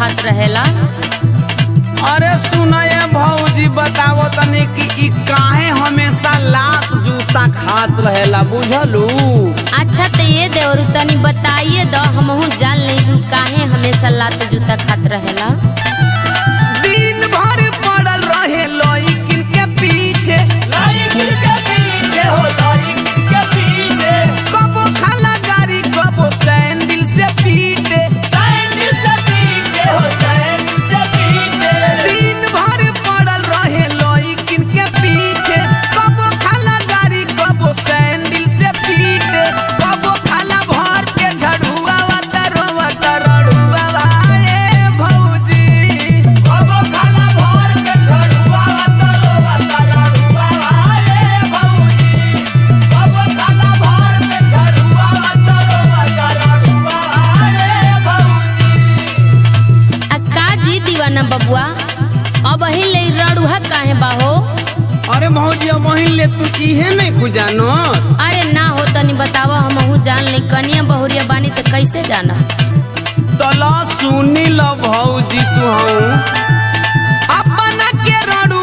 खात रहेला। अरे सुनये भौजी बतावो तनी कि ई काहे हमेशा लात जूता खात रहेला बुझलू। अच्छा तो ये देवर तनी बताइए दो हमहू जान ले काहे हमेशा लात जूता खात रहेला। दिन भर पड़ल रहे लइकिन के पीछे, लइकिन के पीछे हो लइकिन के पीछे। कबो खाला गारी कबो सैंडल से पीटे, सैंडल से पीटे हो सैंडल से पीटे। दिन भर पड़ल रहे लइकिन के पीछे, कबो खाला गारी कबो सैंडल से पीटे। कबो खाला भर के झड़ुआ वतरवा तरड़ुआ वाए भौजी। कबो खाला भर के झड़ुआ वतरवा तरड़ुआ वाए भौजी। कबो खाला भर के झड़ुआ वतरवा तरड़ुआ वाए भौजी। आ का जी दीवाना बबुआ अब ही ले रड़ुआ काहे बाहो। अरे भौजी वहीं ले तू इहे नहीं बुझानो। अरे ना हो तनी बतावा हमहू जान ले कनिया बहुरिया बानी तो कैसे जाना। तला सुनी ल भौजी तू अपना के रड़ुआ